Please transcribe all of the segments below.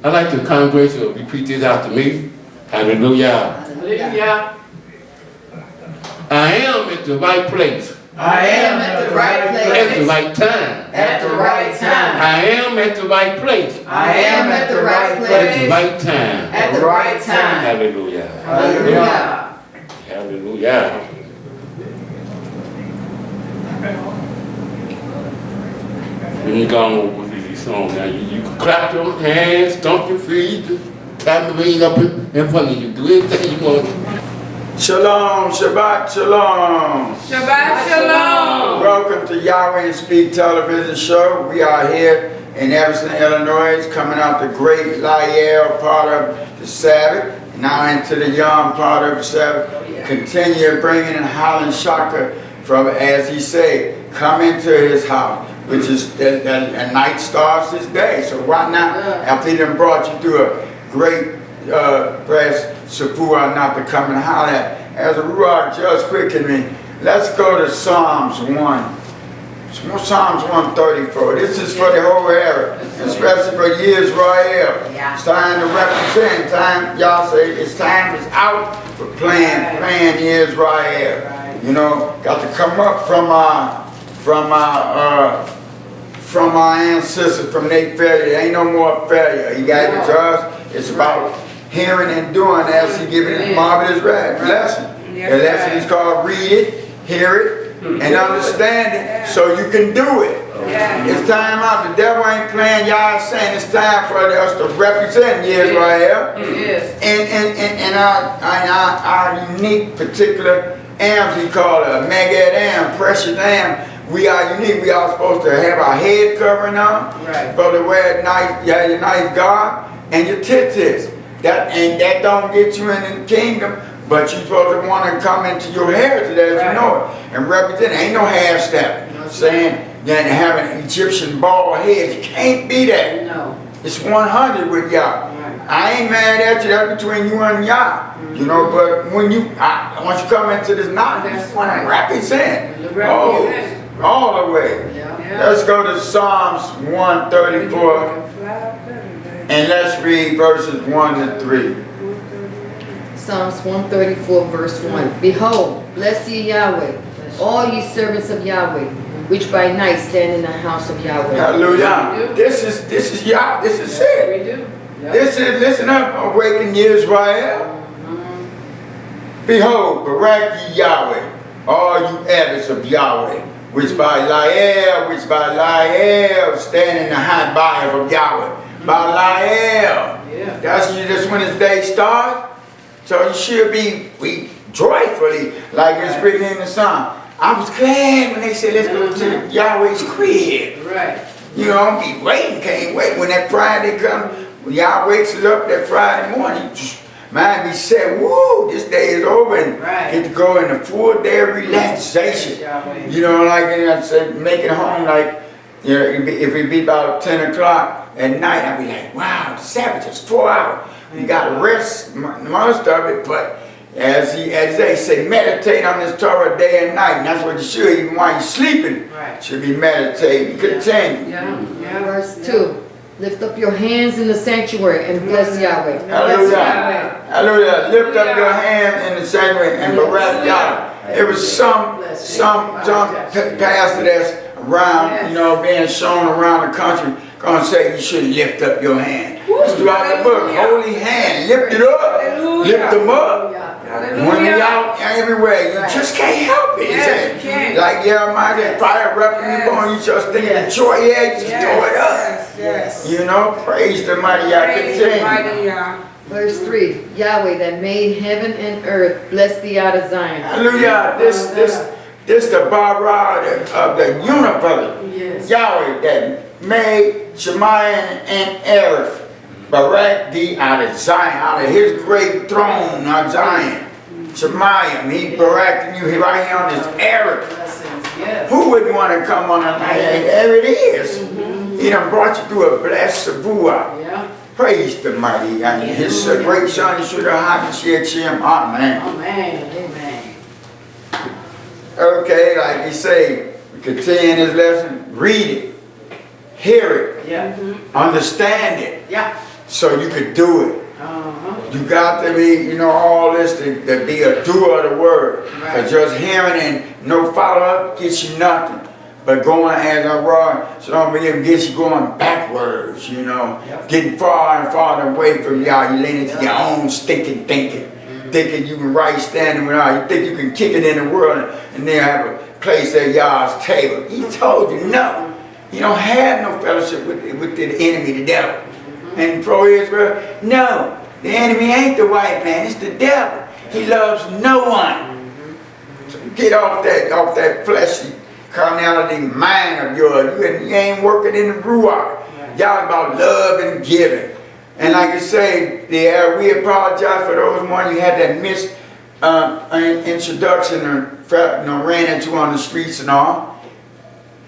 I'd like the congregation to repeat this after me. Hallelujah. Hallelujah. I am at the right place. I am at the right place. At the right time. At the right time. I am at the right place. I am at the right place. At the right time. At the right time. Hallelujah. Hallelujah. Hallelujah. When you go on with these songs now, you can clap your hands, stomp your feet, tap the ring up in front of you. Do anything you want. Shalom, Shabbat, shalom. Shabbat shalom. Welcome to Yahweh and Speak television show. We are here in Evanston, Illinois, coming out the great Layil part of the Sabbath, now into the Yowm part of the Sabbath. Continue bringing in Holland Shaka from, as he said, come into his house, which is the night starts his day. So why not, after he done brought you through a great brass Shavua, not to come and holler at. As a Ruach just quicken me, let's go to Psalms 1. Psalms 134. This is for the whole era, especially for Yisrael. It's time to represent. Time, y'all say it's time is out for playing Yisrael. You know, got to come up from our ancestors, from their failure. There ain't no more failure. He gave it to us. It's about hearing and doing as he given his marvelous lesson. The lesson is called read it, hear it, and understand it so you can do it. It's time out. The devil ain't playing. Y'all saying it's time for us to represent Yisrael and our unique particular ams. We call it a Megad Am, precious am. We are unique. We are supposed to have our head covering on, supposed to wear nice, your nice garb, and your titties. That don't get you in the kingdom, but you're supposed to want to come into your heritage as you know it and represent. Ain't no half step. Saying that having Egyptian bald heads, you can't be that. No. It's 100 with y'all. I ain't mad at you. That's between you and y'all. You know, but when once you come into this knowledge, that's what I represent. All the way. Let's go to Psalms 134. And let's read verses 1 to 3. Psalms 134 verse 1. Behold, bless ye Yahweh, all ye servants of Yahweh, which by night stand in the house of Yahweh. Hallelujah. This is Yah. This is it. This is, listen up, awaken Yisrael. Behold, barak ye Yahweh, all you abbats of Yahweh, which by Layil stand in the high bayou of Yahweh. By Layil. That's when his day starts. So you should be joyfully, like it's written in the song. I was glad when they said, let's go to Yahweh's crib. You know, be waiting, can't wait. When that Friday comes, when Yah wakes us up that Friday morning, mind be set, woo, this day is over, and get to go in a full day of relaxation. You know, like I said, make it home, like, you know, if it be about 10 o'clock at night, I'd be like, wow, the Sabbath is 4 hours. You got to rest most of it, but as they say, meditate on this Torah day and night. And that's what you should, even while you're sleeping. Should be meditating. Continue. Verse 2. Lift up your hands in the sanctuary and bless Yahweh. Hallelujah. Hallelujah. Lift up your hand in the sanctuary and barak Yahweh. There was some pastor that's around, you know, being shown around the country, gonna say you should lift up your hand. It's throughout the book. Holy hand. Lift it up. Lift them up. When you're out everywhere, you just can't help it. Like Jeremiah, fire up in your bone, you just think the joy, you just throw it up. You know, praise the mighty Yah. Continue. Verse 3. Yahweh that made heaven and earth, bless thee out of Zion. Hallelujah. This the bara of the universe. Yahweh that made Shemayim and Earth. Barak thee out of Zion, out of his great throne on Zion. Shemayim, he baraked you right here on this earth. Who wouldn't want to come on a night? There it is. He done brought you through a blessed Shavua. Praise the mighty. His great son, Yahshua. Amen. Amen. Okay, like he say, we continue his lesson. Read it. Hear it. Understand it. so you could do it. You got to be, you know, all this to be a doer of the word. Because just hearing and no follow-up gets you nothing. But going as I run, so don't believe it gets you going backwards, you know. Getting farther and farther away from y'all. You lean into your own stinking thinking. Thinking you can right standing with y'all. You think you can kick it in the world and then have a place at y'all's table. He told you no. You don't have no fellowship with the enemy, the devil. And pro Israel, no. The enemy ain't the white man, it's the devil. He loves no one. So get off that fleshy carnality mind of yours. You ain't working in the ruach. Y'all about love and giving. And like I say, we apologize for those one you had that missed introduction and ran into on the streets and all.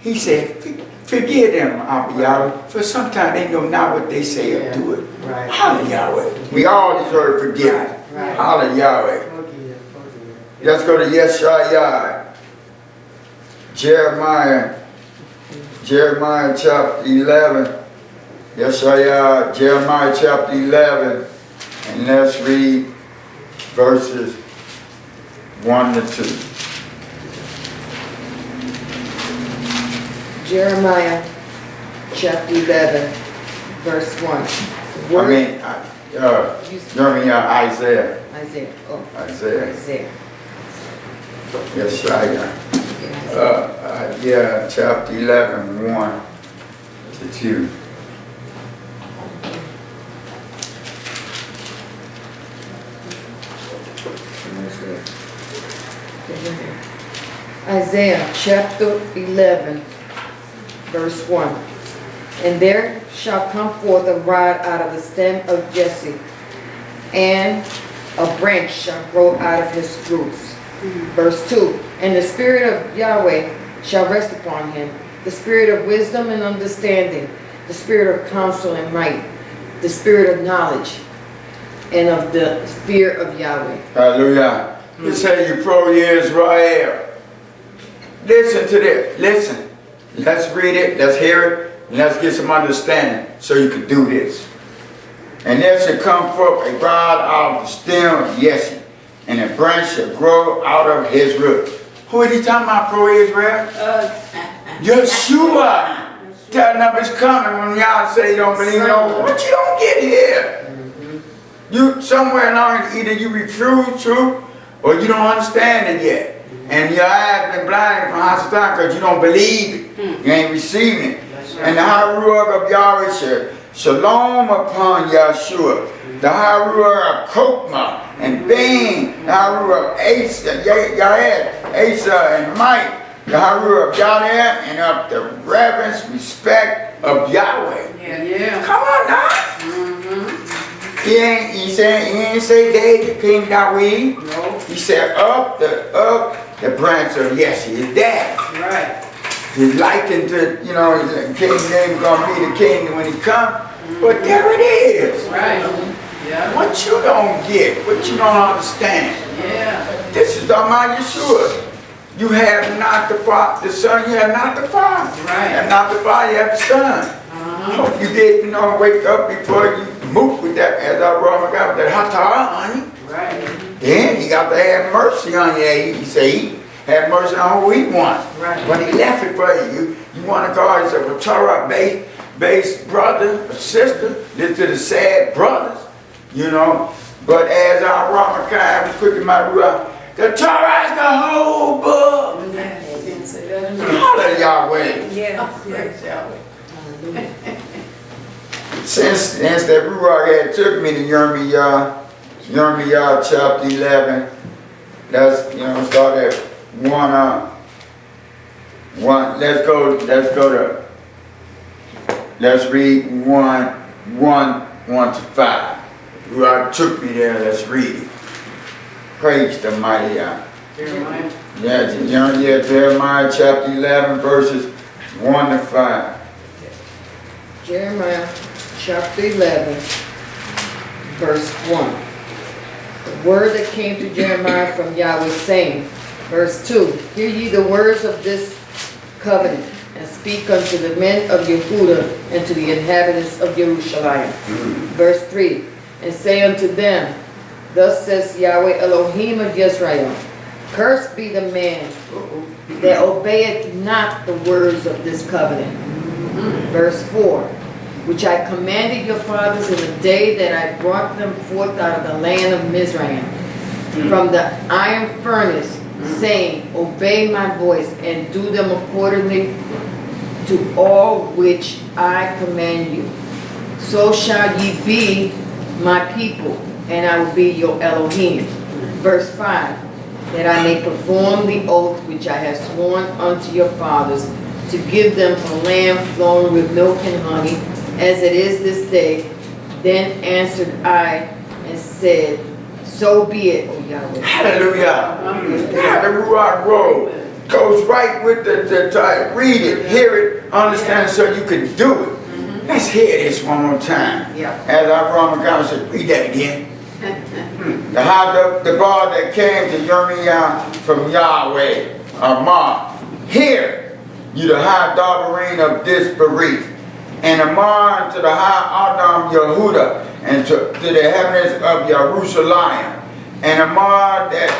He said, forgive them, Yahweh, for sometimes they know not what they say or do it. Hallelujah. We all deserve forgiveness. Hallelujah. Let's go to Yahshua. Jeremiah chapter 11. Yahshua, Jeremiah chapter 11. And let's read verses 1 to 2. Jeremiah chapter 11, verse 1. Jeremiah, Isaiah. Isaiah. Oh, Isaiah. Isaiah. Yes, yeah, chapter 11, 1 to 2. Isaiah chapter 11, verse 1. And there shall come forth a rod out of the stem of Jesse, and a branch shall grow out of his roots. Verse 2. And the Spirit of Yahweh shall rest upon him, the Spirit of wisdom and understanding, the Spirit of counsel and might, the Spirit of knowledge, and of the fear of Yahweh. Hallelujah. He said, you pro Israel. Listen to this. Listen. Let's read it. Let's hear it. And let's get some understanding so you can do this. And there shall come forth a rod out of the stem of Jesse, and a branch shall grow out of his root. Who is he talking about, pro Israel? Yahshua. Telling them it's coming when y'all say you don't believe no. What you don't get here? You somewhere along either you refuse truth or you don't understand it yet. And your eyes been blinded from hostile because you don't believe it. You ain't receiving it. And the high ruach of Yahweh said, Shalom upon Yahshua. The high ruach of Kokma and Bing. The high ruach of Iyshshah and Mike. The high ruach of Yahweh and of the reverence, respect of Yahweh. Come on now. He ain't say David, King Dawid. No. He said up the branch of Jesse, his dad. Right. He's likened to, you know, King's name gonna be the king when he comes. But there it is. Right. Yeah. What you don't get, what you don't understand. Yeah. This is talking about Yahshua. You have not the Son, you have not the Father. Right. You have not the Father, you have the Son. Hope you didn't wake up before you move with that, as I brought my God, with that hot on you. Right. Then he got to have mercy on you. He said he had mercy on who he wants. Right. But he left it for you. You want to call yourself a Torah-based brother or sister. Listen to the sad brothers, you know. But as I brought my God, was quick in my ruach, the Torah is the whole book. Hallelujah, Yahweh. Yes, Yahweh. Since that Ruach had took me to Yirmiyah chapter 11, that's, you know, start at 1, let's read 1 to 5. Ruach took me there, let's read it. Praise the mighty Yah. Jeremiah. Yeah, Jeremiah chapter 11, verses 1 to 5. Jeremiah chapter 11, verse 1. The word that came to Jeremiah from Yahweh saying, verse 2, hear ye the words of this covenant, and and speak unto the men of Yehuda and to the inhabitants of Jerusalem. Verse 3, and say unto them, thus says Yahweh Elohim of Yisrael, cursed be the man that obeyeth not the words of this covenant. Verse 4, which I commanded your fathers in the day that I brought them forth out of the land of Mizraim, from the iron furnace, saying, obey my voice and do them accordingly to all which I command you. So shall ye be my people, and I will be your Elohim. Verse 5, that I may perform the oath which I have sworn unto your fathers, to give them a land flowing with milk and honey, as it is this day. Then answered I and said, so be it, O Yahweh. Hallelujah. The Ruach roll goes right with the title. Read it, hear it, understand it so you can do it. Let's hear this one more time. As our Roman God said, read that again. The God that came to Yirmiyah from Yahweh, Amar. Hear you the high Darbarine of this Bereith, and Amar to the high Adam Yehuda, and to the inhabitants of Jerusalem, and Amar that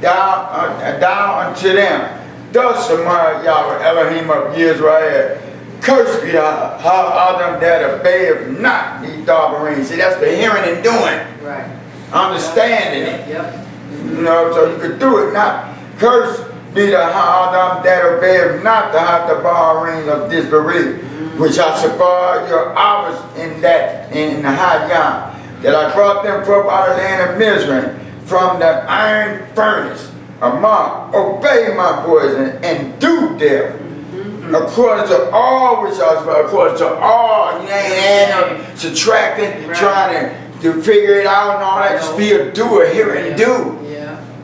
thou unto them, thus Amar Yahweh Elohim of Yisrael, cursed be thou, how Adam that obeyeth not these Darbarines. See, that's the hearing and doing. Right. Understanding it. Yep. You know, so you could do it. Not cursed be the Adam that obeyeth not the Darbarines of this Bereith, which I support your hours in the high Yom, that I brought them forth out of the land of Mizraim, from the iron furnace. Amar, obey my voice and do them. According to all which I was, according to all, you ain't adding or subtracting, trying to figure it out and all that. Just be a doer, hear and do.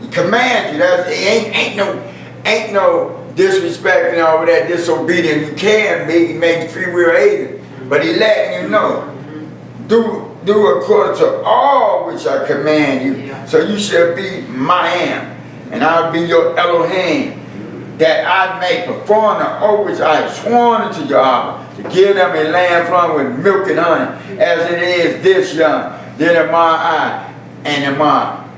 He commands you. That's ain't no disrespect and all that, disobedient. You can be, he makes free will agent, but he letting you know. Do according to all which I command you. So you shall be my am, and I'll be your Elohim, that I may perform the oath which I have sworn unto Yahweh, to give them a land flowing with milk and honey, as it is this young. Then am I and am I.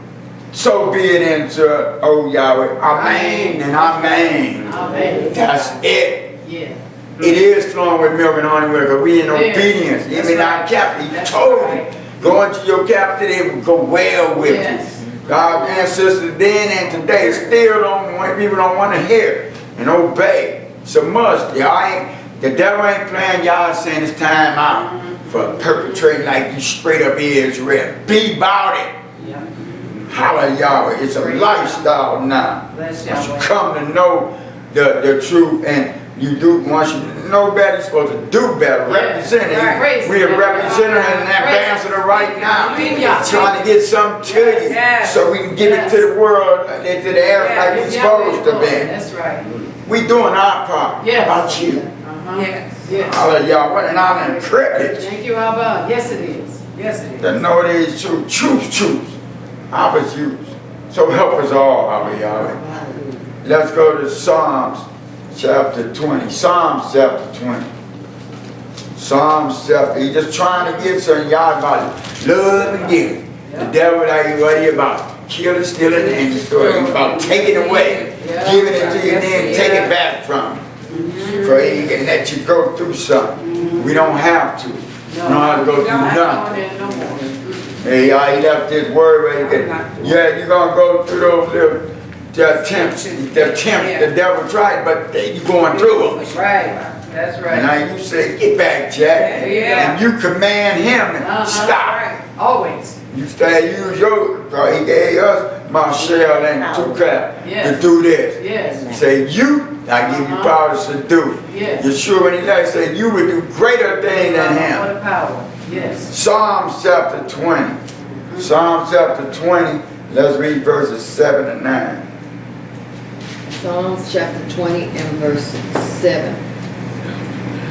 So be it into, O Yahweh, Amen and Amen. Amen. That's it. Yeah. It is flowing with milk and honey, because we in obedience. Even our captain, he told you, go into your captain, it will go well with you. Our ancestors then and today still people don't want to hear and obey. It's a must. The devil ain't playing. Y'all saying it's time out for perpetrating like you straight up Israel. Be about it. Hallelujah. It's a lifestyle now. Once you come to know the truth, and you do, once you know better, you're supposed to do better. Represent it. We are representing an ambassador right now. Trying to get something to you so we can give it to the world, into the air like we're supposed to be. That's right. We doing our part. How about you? Hallelujah. What an honor and privilege. Thank you, Abba. Yes, it is. Yes, it is. To know these truths. I was used. So help us all, hallelujah. Let's go to Psalms chapter 20. Psalms chapter 20. Psalms chapter. He's just trying to get some y'all about it. Love and give it. The devil, what are you about? Killing, stealing, and destroying. He's about taking it away. Giving it to you, then take it back from you. For he can let you go through something. We don't have to. We don't have to go through nothing. Hey, he left his word where you can, you're going to go through those little attempts. The devil tried, but you're going through them. That's right. That's right. And now you say, get back, Jack. And you command him to stop. Right. Always. You stay, use your, he gave us Marshall and Tukah to do this. He said, I give you power to subdue. Yahshua, when he left, said, you would do greater things than him. What a power. Yes. Psalms chapter 20. Psalms chapter 20. Let's read verses 7 and 9. Psalms chapter 20 and verse 7.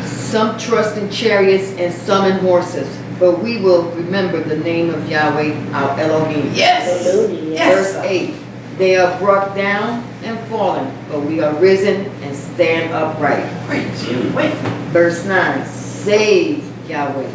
Some trust in chariots and some in horses, but we will remember the name of Yahweh, our Elohim. Yes. Verse 8. They are brought down, and fallen, but we are risen and stand upright. Praise you. Wait. Verse 9, save Yahweh.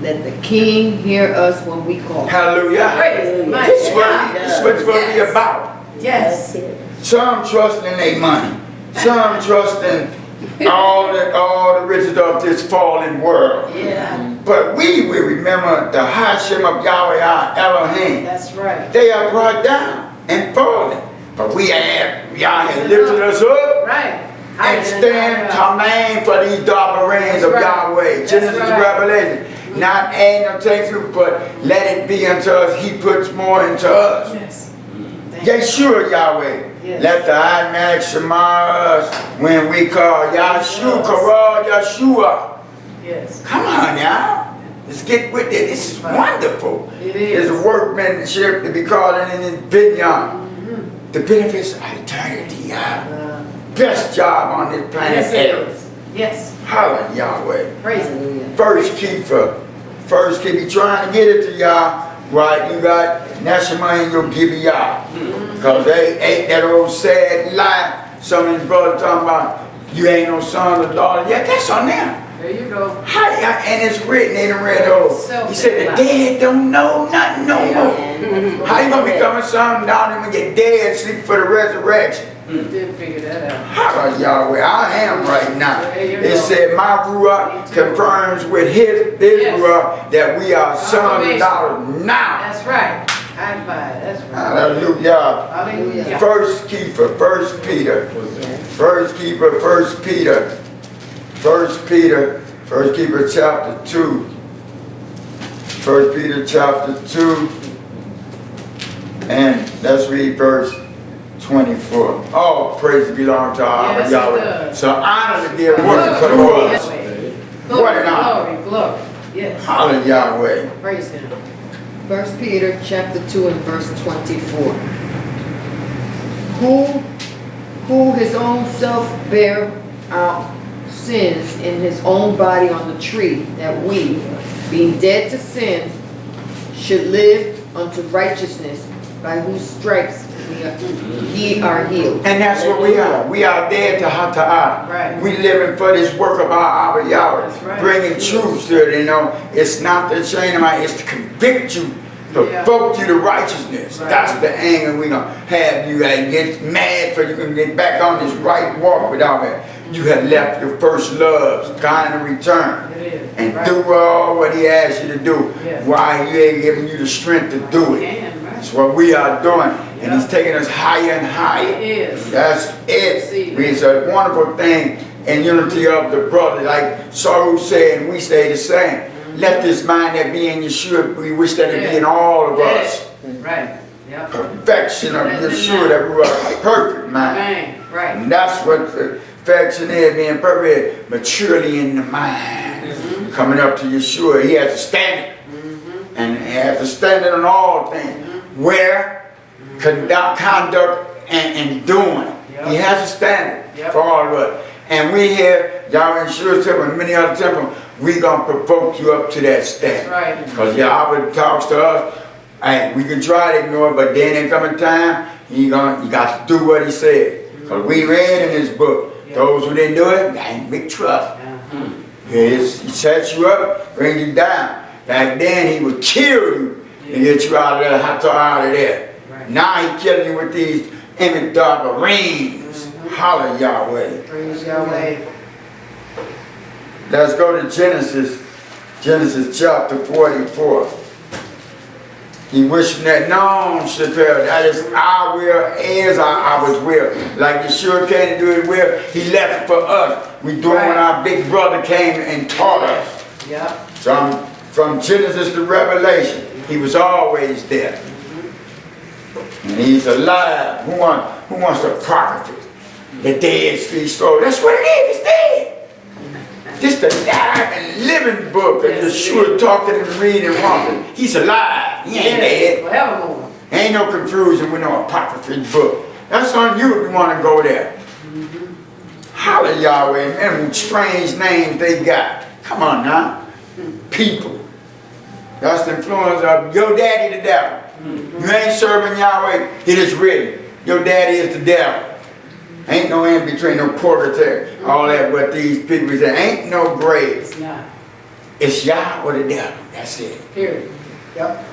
Let the King hear us when we call. Hallelujah. Praise my This is God. what it's supposed to be Yes. about. Yes. Some trust in their money. Some trust in all the riches of this fallen world. Yeah. But we will remember the Hashem of Yahweh our Elohim. That's right. They are brought down and fallen. But we have, Yah has lifted us up Right. and stand command for these double reigns of That's right. Yahweh. That's Genesis right. and Revelation. Not adding or taking, but let it be unto us. He puts more into us. Yes. Thank you. Yeshua Yahweh. Yes. Let the automatic shema us when we call Yahshua, Karal Yahshua. Yes. Come on now. Let's get with it. This is wonderful. It is. It's a workmanship to be called in this vineyard. The benefits of eternity. Best job on this planet Yes, it ever. is. Yes. Holla Yahweh. Praise Him. Hallelujah. First keeper. First keeper. You trying to get it to Yah, right? You got Neshama in your give Yah. Because they ate that old sad lie. Some of these brothers talking about you ain't no son or daughter. Yeah, that's on them. There you go. And it's written, they done read those. He said the dead don't know nothing no more. How you gonna become a son and daughter when you're dead, sleep for the resurrection? You did figure that out. How about Yahweh? I am right now. There you It go. said my Ruach confirms with his Yes. Ruach that we are sons and Confirmation. daughters now. That's right. High five. That's right. Hallelujah. Hallelujah. First keeper, First Peter. First keeper, First Peter. First Peter, First keeper chapter 2. First Peter chapter 2. And let's read verse 24. Oh, praise belong to our Yes, it Yahweh. does. So honor to give worship for the Lord. Glory, What an honor. glory, glory. Yes. Hallelujah, Yahweh. Praise Him. 1 Peter chapter 2 and verse 24. Who his own self bare our sins in his own body on the tree, that we, being dead to sins, should live unto righteousness, by whose stripes ye are healed. And that's what we are. We are dead to Hata'ah. Right. We living for this work of our Yahweh. That's right. Bringing truth to it, you know. It's not to shame my, it's to convict you, to Yeah. provoke you to righteousness. Right. That's the anger we gonna have you and get mad for you can get back on this right walk without it. You have left your first loves, kind of return. It is. And Right. do all what he asked you to do. Yes. Why he ain't giving you the strength to do it. Can, right. That's what we are doing. And Yeah. he's taking us higher and higher. It is. That's it. See. It's a wonderful thing in unity of the brother. Like Saul said, and we say the same. Let this mind that be in Yeshua, we wish that it be in all of us. Right. Yep. Perfection of That's Yeshua, that we are a perfect mind. Amen. Right. And that's what perfection is, being perfect, maturely in the mind. Coming up to Yeshua, he has a standard. And he has a standard on all things. Where? Conduct and doing. Yep. He has a standard Yep. for all of us. And we here, Yahweh Yeshua temple and many other temples, we gonna provoke you up to that standard. That's right. Because Yahweh talks to us, hey, we can try to ignore it, but then there come a time, you got to do what he said. Because we read in his book, Yeah. those who didn't do it, they in big trouble. He sets you up, brings you down. Back then, he would kill you to get you out of there, out of there. Right. Now he killing you with these image double rings. Holla Yahweh. Praise Yahweh. Let's go to Genesis chapter 44. He wishing that none should perish. That is our will as our will. Like Yeshua came to do his will, he left it for us. We doing what our big brother came and taught us. Yep. From Genesis to Revelation, he was always there. And he's alive. Who wants the prophecy? The dead speak slow. That's what it is. It's dead. Just a live and living book that Yeshua talking and reading and walking. He's alive. He ain't dead. Forevermore. Ain't no confusion with no apocryphal book. That's on you if you want to go there. Holla Yahweh, man, strange names they got. Come on now. People. That's the influence of your daddy the devil. You ain't serving Yahweh, it is written. Your daddy is the devil. Ain't no in between, no purgatory. All that what these people say. Ain't no grave. It's not. It's Yah or the devil. That's it. Period. Yep.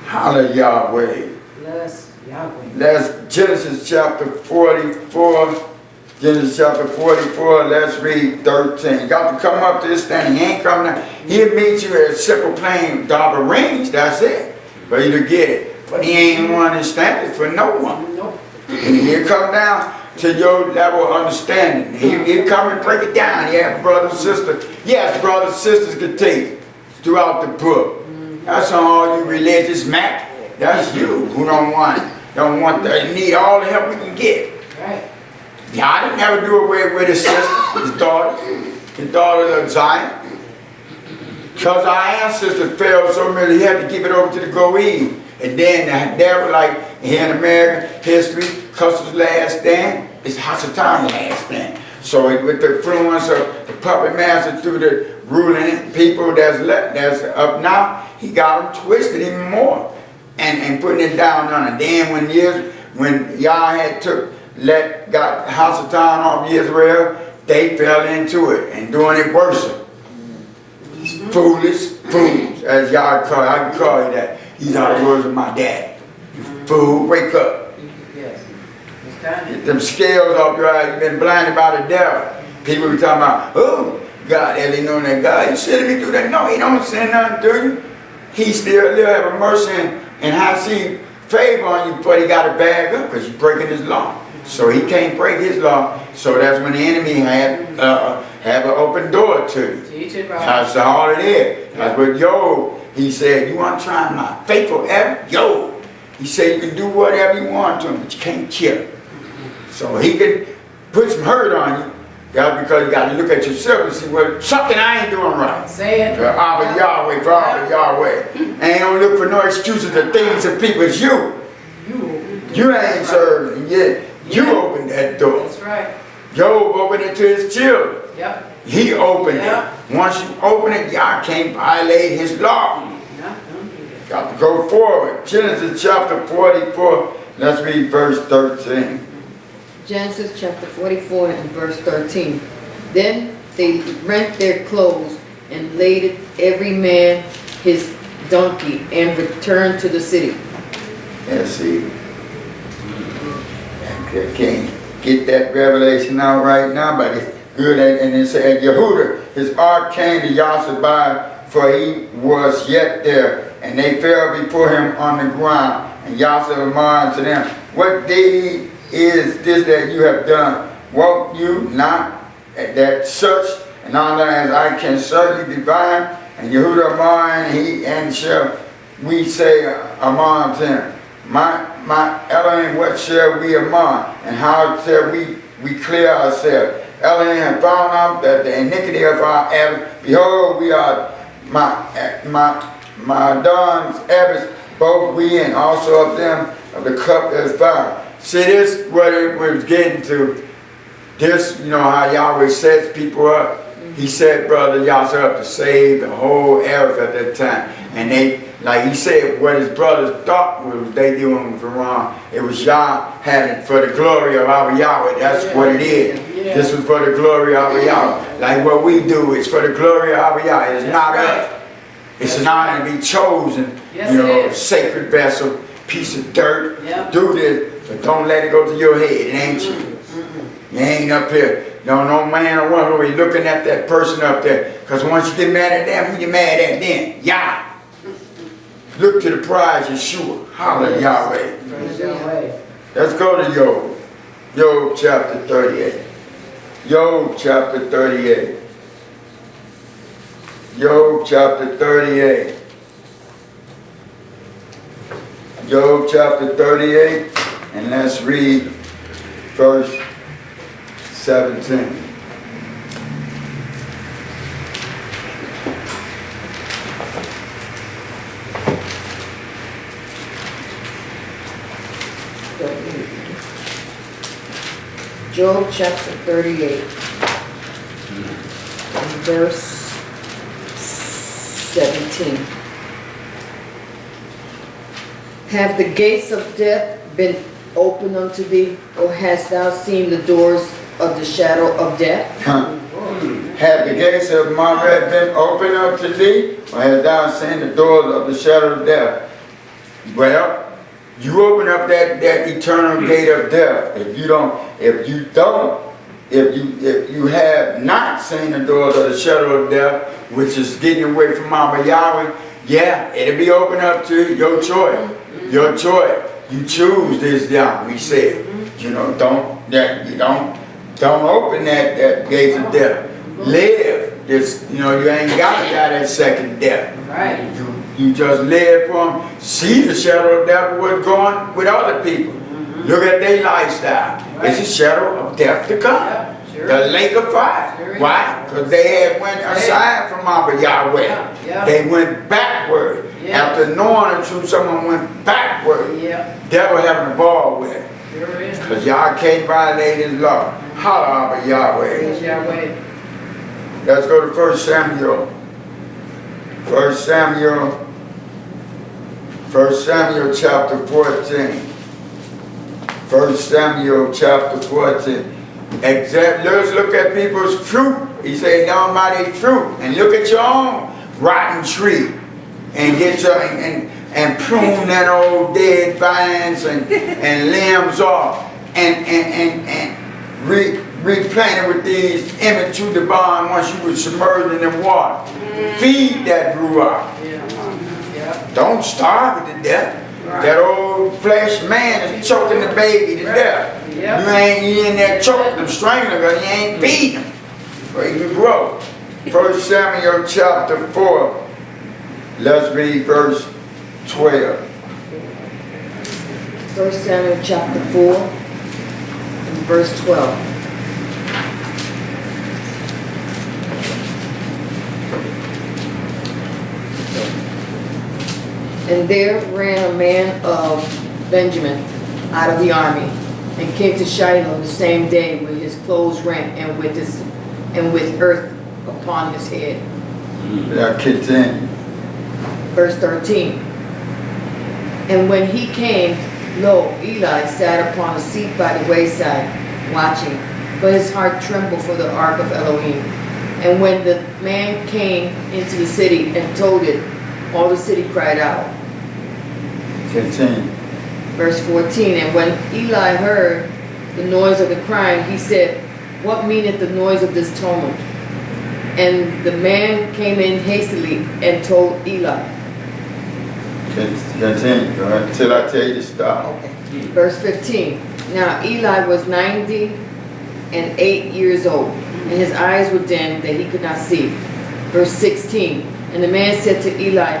Hallelujah, Yahweh. Bless Yahweh. That's Genesis chapter 44. Genesis chapter 44, let's read 13. Got to come up to this thing. He ain't coming down. He'll meet you at simple plain double range. That's it. For you to get it. But he ain't one to stand it for no one. Nope. He'll come down to your level of understanding. He'll come and break it down. Yeah, brother, sister. Yes, brothers, sisters can take throughout the book. That's all you religious Mac. That's you who don't want that. Need all the help we can get. Right. God didn't ever do away with his sister, his daughters of Zion. Because our ancestors failed so many, he had to give it over to the Goyim. And then they were like, here in American history, Custer's last stand is Hassatan's last stand. So with the influence of the puppet master through the ruling people that's up now, he got them twisted even more and putting it down on it. Then when Yah had got Hassatan off Yisrael, they fell into it and doing it worse. Foolish fools, as Yah call, I can call you that. These are the words of my dad. You fool, wake up. Yes. It's time. Get them scales off your eyes. You've been blinded by the devil. People be talking about, oh, God, as they know that God, you sending me through that. No, he don't send nothing to you. He still have a mercy and have seen favor on you, but he got to bag up because you're breaking his law. So he can't break his law. So that's when the enemy have an open door to you. Teach it right. That's all it is. That's what Yowm, he said, you want to try my faithful ever? Yowm. He said you can do whatever you want to him, but you can't kill him. So he can put some hurt on you. That's because you got to look at yourself and see, well, something I ain't doing right. Say it. For Abba Yahweh, for Abba Yahweh. Ain't don't look for no excuses of things and people. It's you. You ain't serving yet. You opened that door. That's right. Job opened it to his children. Yep. He opened Yep. it. Once you open it, y'all can't violate his law. No, don't do that. Got to go forward. Genesis chapter 44. Let's read verse 13. Genesis chapter 44 and verse 13. Then they rent their clothes and laid every man his donkey and returned to the city. Let's see. I can't get that revelation out right now, but it's good. And it said, Yehuda, his ark came to Yahshua, for he was yet there. And they fell before him on the ground. And Yahshua remarked to them, what deed is this that you have done? Won't you not that such and honor as I can certainly divine? And Yehuda remarked, and shall we say among him, my Elohim, what shall we among? And how shall we clear ourselves? Elohim had found out that the iniquity of our abbots, behold, we are my Don's abbots, both we and also of them of the cup that is found. See, this what it was getting to. This, you know how Yahweh sets people up. He set Brother Yahshua up to save the whole earth at that time. And they, like he said, what his brothers thought was they doing was wrong. It was Yah had it for the glory of our Yahweh. That's what it is. Yeah. This was for the glory of our Yahweh. Like what we do is for the glory of our Yahweh. It's not us. It's an honor to be chosen, Yes, you know, it is. sacred vessel, piece of dirt. Yep. Do this, but don't let it go to your head. It ain't you. You ain't up here. No man or woman will be looking at that person up there. Because once you get mad at them, who you mad at then? Yah. Look to the prize, Yeshua. Hallelujah, Yahweh. Praise Yahweh. Let's go to Yowm. Yowm chapter 38. Yowm chapter 38. Yowm chapter 38. Yowm chapter 38. And let's read verse 17. Job chapter 38 and verse 17. Have the gates of death been opened unto thee, or hast thou seen the doors of the shadow of death? Have the gates of Mared been opened up to thee, or hast thou seen the doors of the shadow of death? Well, you open up that eternal gate of death. If you have not seen the doors of the shadow of death, which is getting away from Abba Yahweh, yeah, it'll be open up to your choice. Your choice. You choose this Yahweh, he said. You know, don't open that gate of death. Live this, you know, you ain't got to die that second death. Right. You just live from, see the shadow of death, what's going with other people. Look at their lifestyle. Right. It's a shadow of death to come. Yeah, sure. The lake of fire. Sure. Why? Because they had went aside from Abba Yahweh. Yeah. They went backward. Yeah. After knowing the truth, someone went backward. Yeah. Devil having a ball with it. Sure is. Because y'all can't violate his law. Holla Abba Yahweh. Praise Yahweh. Let's go to 1 Samuel. 1 Samuel chapter 14. 1 Samuel chapter 14. Let's look at people's fruit. He said, down by their fruit. And look at your own rotten tree. And get your and prune that old dead vines and limbs off. And replant it with these immature divine once you were submerged in the water. Feed that ruach. Don't starve it to death. Right. That old flesh man is choking the baby to death. Yep. You ain't in there choking them, strangling because you ain't feeding them. Or he can grow. 1 Samuel chapter 4. Let's read verse 12. 1 Samuel chapter 4 and verse 12. And there ran a man of Benjamin out of the army, and came to Shiloh the same day with his clothes rent and with earth upon his head. Continue. Verse 13. And when he came, lo, Eli sat upon a seat by the wayside, watching, but his heart trembled for the ark of Elohim. And when the man came into the city and told it, all the city cried out. Continue. Verse 14. And when Eli heard the noise of the crying, he said, what meaneth the noise of this tumult? And the man came in hastily and told Eli. Continue. Go ahead until I tell you to stop. Okay. Verse 15. Now Eli was 98 years old, and his eyes were dim that he could not see. Verse 16. And the man said to Eli,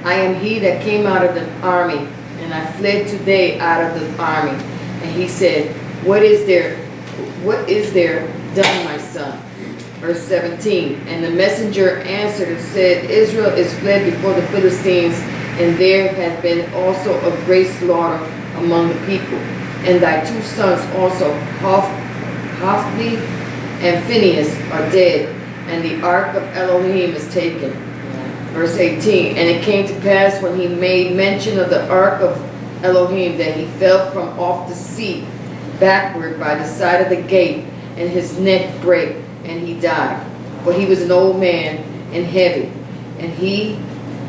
I am he that came out of the army, and I fled today out of the army. And he said, What is there done, my son? Verse 17. And the messenger answered and said, Israel is fled before the Philistines, and there hath been also a great slaughter among the people. And thy two sons also, Hophni and Phinehas, are dead, and the ark of Elohim is taken. Verse 18. And it came to pass when he made mention of the ark of Elohim that he fell from off the seat backward by the side of the gate, and his neck brake, and he died. For he was an old man and heavy, and he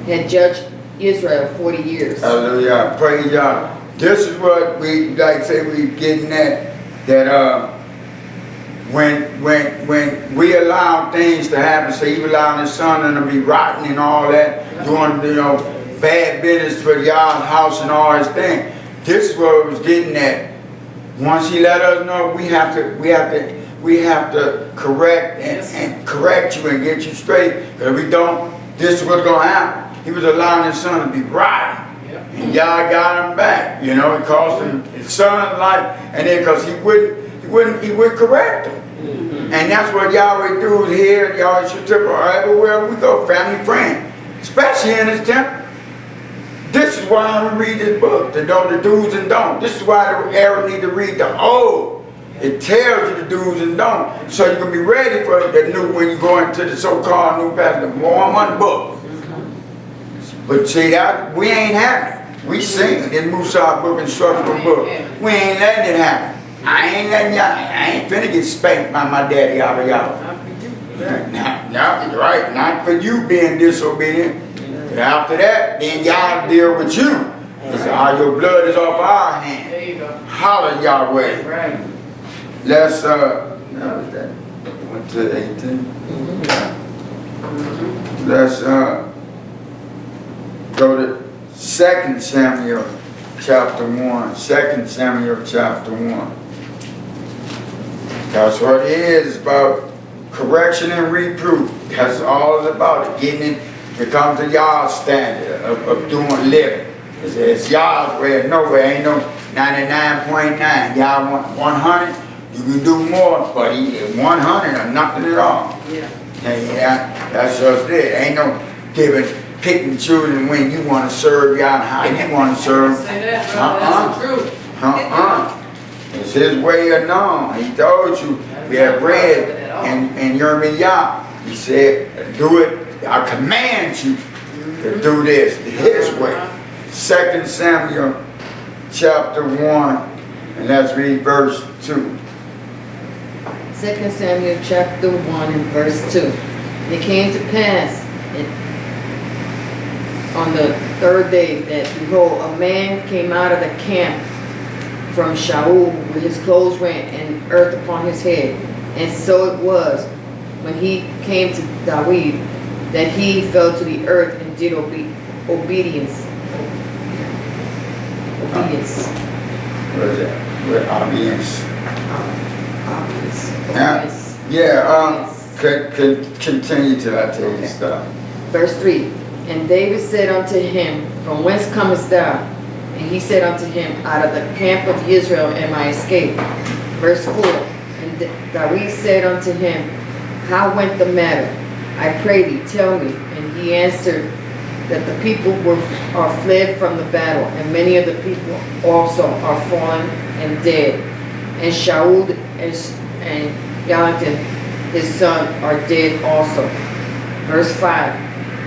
had judged Israel 40 years. Hallelujah. Praise God. This is what we like say we getting at, that when we allow things to happen, say even allowing the son and to be rotten and all that, doing bad business for y'all's house and all his thing. This is what it was getting at. Once he let us know, we have to correct and correct you and get you straight. Because if we don't, this is what's gonna happen. He was allowing his son to be rotten. And y'all got him back. It cost him his son's life, and then because he wouldn't correct him. And that's what Yahweh do here. Yahweh should trip everywhere we go, family, friend, especially in his temple. This is why we read this book, to know the do's and don'ts. This is why the Arab need to read the old. It tells you the do's and don'ts, so you can be ready for the new when you go into the so-called new passage, the Mormon book. But see that we ain't having it. We sing this Musa book, instructional book. We ain't letting it happen. I ain't letting y'all, I ain't finna get spanked by my daddy out of y'all. Not right, not for you being disobedient. But after that, then y'all deal with you. Because all your blood is off our hand. There you go. Holler Yahweh. Right. Let's, that was that. Went to 18. Let's, go to 2 Samuel chapter 1. 2 Samuel chapter 1. That's what it is, about correction and reproof. That's all it's about. It. Getting it to come to y'all's standard of doing living. It's y'all's way, nowhere. Ain't no 99.9. Y'all want 100, you can do more, but 100 or nothing at all. Yeah. Yeah, that's just it. Ain't no giving, picking, choosing when you want to serve y'all and how you want to serve. Say that, brother. That's the truth. It's his way or no. He told you we have read in Yah. He said, do it. I command you to do this his way. 2 Samuel chapter 1, and let's read verse 2. 2 Samuel chapter 1 and verse 2. It came to pass on the third day that, behold, a man came out of the camp from Shaul with his clothes rent and earth upon his head. And so it was, when he came to David, that he fell to the earth and did obedience. What is that? Obedience. Continue till I tell you stuff. Verse 3. And David said unto him, from whence comest thou? And he said unto him, out of the camp of Israel am I escaped. Verse 4. And David said unto him, how went the matter? I pray thee, tell me. And he answered, that the people are fled from the battle, and many of the people also are fallen and dead. And Shaul and Yonatan, his son, are dead also. Verse 5.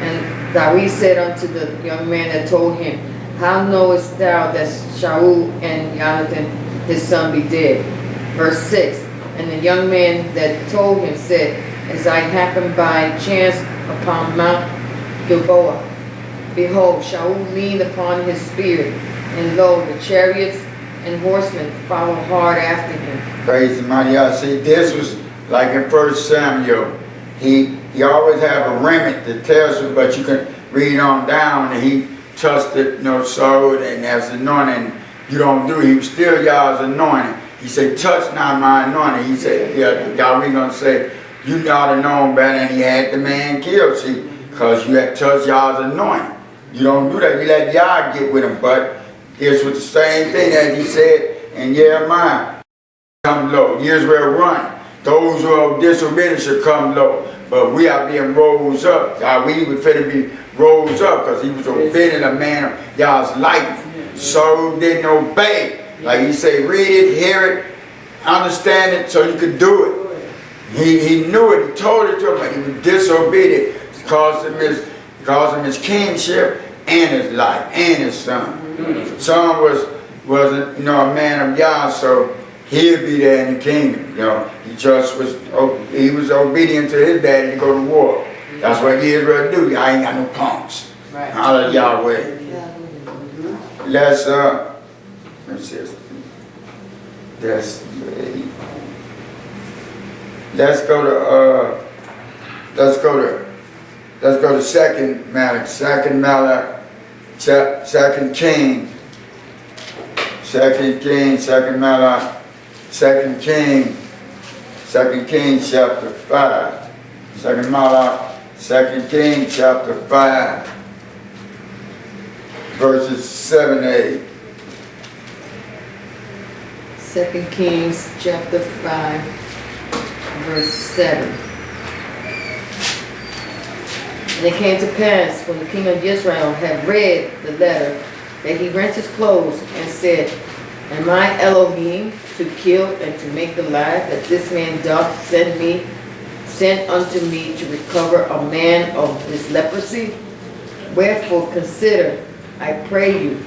And David said unto the young man that told him, how knowest thou that Shaul and Yonatan, his son, be dead? Verse 6. And the young man that told him said, as I happened by chance upon Mount Gilboa, behold, Shaul leaned upon his spear, and lo, the chariots and horsemen followed hard after him. Praise the mighty God. See, this was like in 1 Samuel. He always have a remnant that tells you, but you can read on down, and he trusted, sword and as anointing. You don't do it. He was still y'all's anointing. He said, touch not my anointing. He said, yeah, y'all we gonna say, you ought to know better, and he had the man killed, see, because you had touched y'all's anointing. You don't do that. You let Yah get with him. But this was the same thing as he said in Jeremiah. Come low. Yisrael run. Those who are disobedient should come low. But we are being rose up. We would fit to be rose up because he was obedient a man of Yah's life. So didn't obey. Like he said, read it, hear it, understand it so you could do it. He knew it. He told it to him, but he was disobedient. It cost him his kingship and his life and his son. Son was a man of Yah, so he'd be there in the kingdom. He was obedient to his daddy to go to war. That's what Israel do. I ain't got no punks. Right. Holla Yahweh. Let's go to Second Kings chapter 5. Second Kings chapter 5, verses 7 to 8. 2 Kings chapter 5, verse 7. And it came to pass, when the king of Israel had read the letter, that he rent his clothes and said, am I Elohim to kill and to make alive, that this man doth send unto me to recover a man of this leprosy? Wherefore consider, I pray you,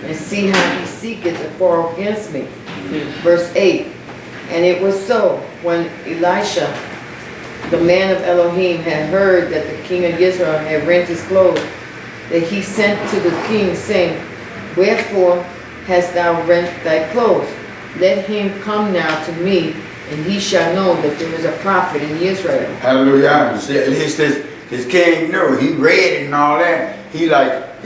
and see how he seeketh to quarrel against me. Verse 8, and it was so, when Iyshshah, the man of Elohim, had heard that the king of Israel had rent his clothes, that he sent to the king, saying, wherefore hast thou rent thy clothes? Let him come now to me, and he shall know that there is a prophet in Israel. Hallelujah. See, at least this king knew. He read it and all that. He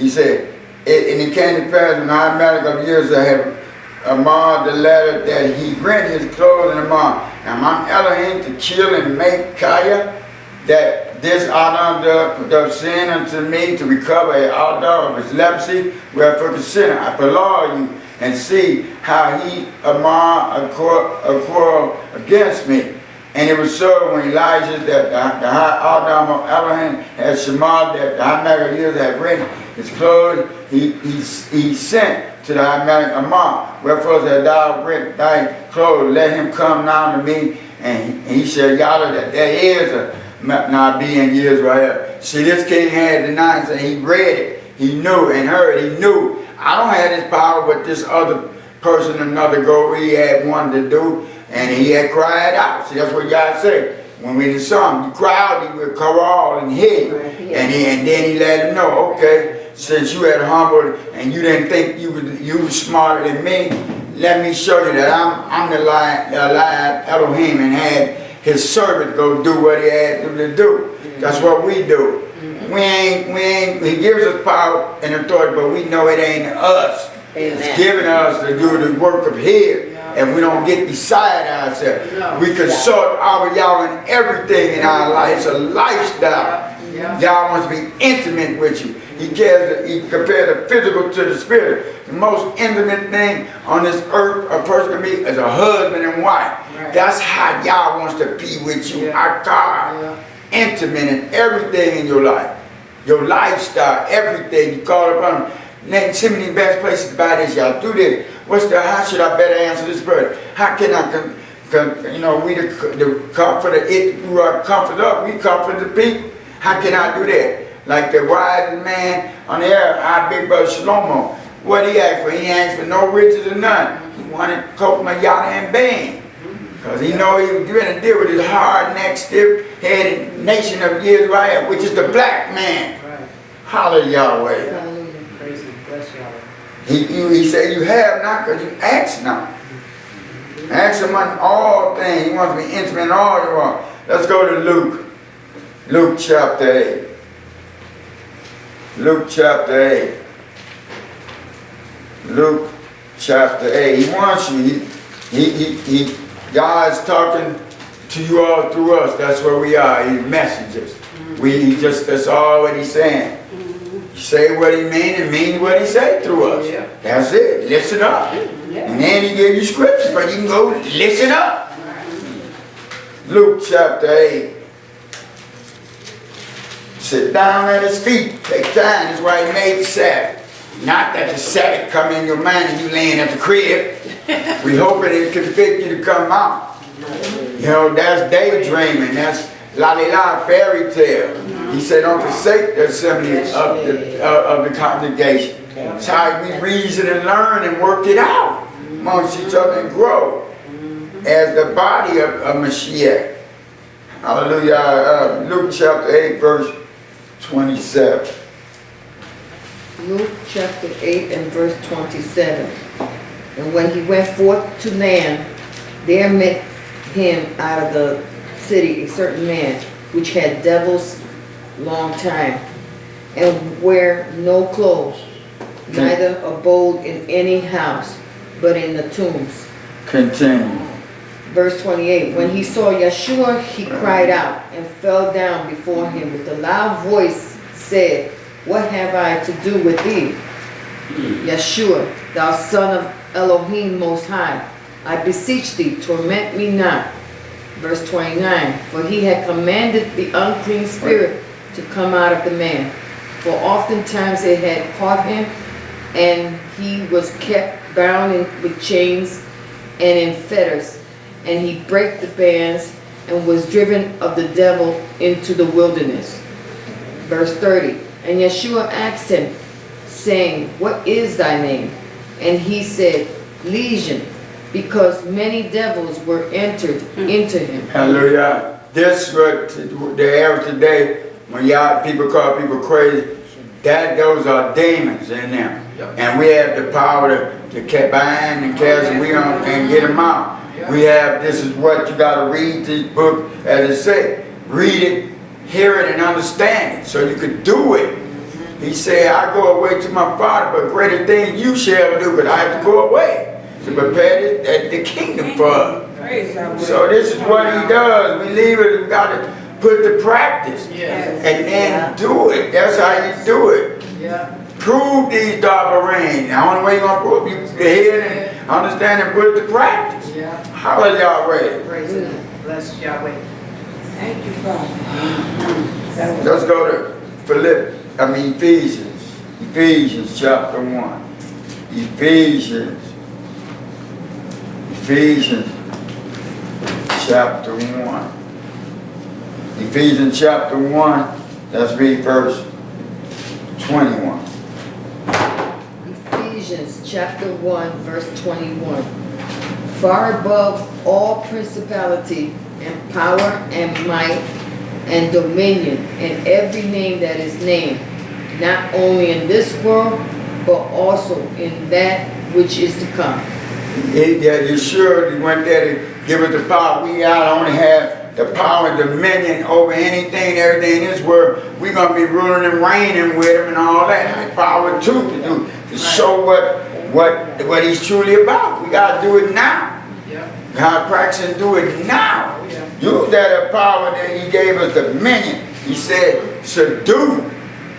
said, and it came to pass when Ahimelech of Yisrael had marred the letter that he rent his clothes in the mark. Now my Elohim to kill and make Kaya, that this honor doth sin unto me to recover a outlaw of his leprosy, wherefore consider I below you and see how he amar a quarrel against me. And it was so when Elijah that the high outlaw of Elohim had shamarred that the Ahimelech of Yisrael had rent his clothes, he sent to the Ahimelech Amar, wherefore that thou rent thy clothes, let him come now to me, and he said, Yahweh, that there is a Nabi in Yisrael. See, this king had the knowledge, and he read it, he knew and heard, he knew. I don't have this power, but this other person, another goal he had wanted to do, and he had cried out. See, that's what God said. When we saw him, you cry out, he would cover all and hid. And then he let him know, okay, since you had humbled and you didn't think you were smarter than me, let me show you that I'm the lion Elohim, and had his servant go do what he had to do. That's what we do. He gives us power and authority, but we know it ain't us. It's giving us to do the work of his. And we don't get beside ourselves. We consult our Yahweh in everything in our life. It's a lifestyle. Yahweh wants to be intimate with you. He compared the physical to the spirit. The most intimate thing on this earth a person can be is a husband and wife. That's how Yahweh wants to be with you. Our God, intimate in everything in your life. Your lifestyle, everything you call upon him. Name so many best places to buy this, y'all. Do this. How should I better answer this prayer? How can I, we the comforter, who are comfort up, we comfort the people. How can I do that? Like the wise man on the air, our big brother Shlomo. What he asked for? He asked for no riches or none. He wanted Kokma, Yada, and Bane. Because he know he was going to deal with his hard-necked, stiff-headed nation of Yisrael, which is the black man. Hallelujah, Yahweh. He said, you have not because you ask not. Ask him on all things. He wants to be intimate in all you want. Let's go to Luke. Luke chapter 8. Luke chapter 8. Luke chapter 8. He wants you. God's talking to you all through us. That's where we are. He's messages. That's all what he's saying. Say what he mean and mean what he say through us. That's it. Listen up. And then he give you scriptures, but you can go listen up. Luke chapter 8. Sit down at his feet. Take time. That's why he made the Sabbath. Not that the Sabbath come in your mind and you laying at the crib. We hoping it can fit you to come out. That's daydreaming. That's la-li-la, fairy tale. He said, don't forsake the assembly of the congregation. That's how we reason and learn and work it out amongst each other and grow as the body of Mashiach. Hallelujah. Luke chapter 8, verse 27. Luke chapter 8 and verse 27. And when he went forth to land, there met him out of the city a certain man, which had devils long time, and wear no clothes, neither abode in any house, but in the tombs. Continue. Verse 28, when he saw Yahshua, he cried out and fell down before him with a loud voice, said, what have I to do with thee, Yahshua, thou son of Elohim Most High? I beseech thee, torment me not. Verse 29, for he had commanded the unclean spirit to come out of the man. For oftentimes it had caught him, and he was kept bound with chains and in fetters. And he brake the bands and was driven of the devil into the wilderness. Verse 30, and Yahshua asked him, saying, What is thy name? And he said, Legion, because many devils were entered into him. Hallelujah. This is what the average today, when y'all people call people crazy, those are demons in them. And we have the power to bind and cast them and get them out. We have, this is what you got to read this book, as it said. Read it, hear it, and understand it, so you could do it. He said, I go away to my Father, but greater things you shall do, but I have to go away to prepare the kingdom for us. So this is what he does. We leave it, we got to put it to practice. And then do it. That's how you do it. Prove these doctrines. The only way you're going to prove it, you hear it and understand and put it to practice. Hallelujah, Yahweh. Praise God. Bless Yahweh. Thank you, Father. Let's go to Ephesians. Ephesians chapter 1. Ephesians chapter 1. Ephesians chapter 1. Let's read verse 21. Ephesians chapter 1, verse 21. Far above all principality and power and might and dominion and every name that is named, not only in this world, but also in that which is to come. Yahshua went there to give us the power. We only have the power and dominion over anything, everything in this world. We're going to be ruling and reigning with him and all that. Power too to show what he's truly about. We got to do it now. God practice and do it now. Use that power that he gave us, dominion. He said, subdue.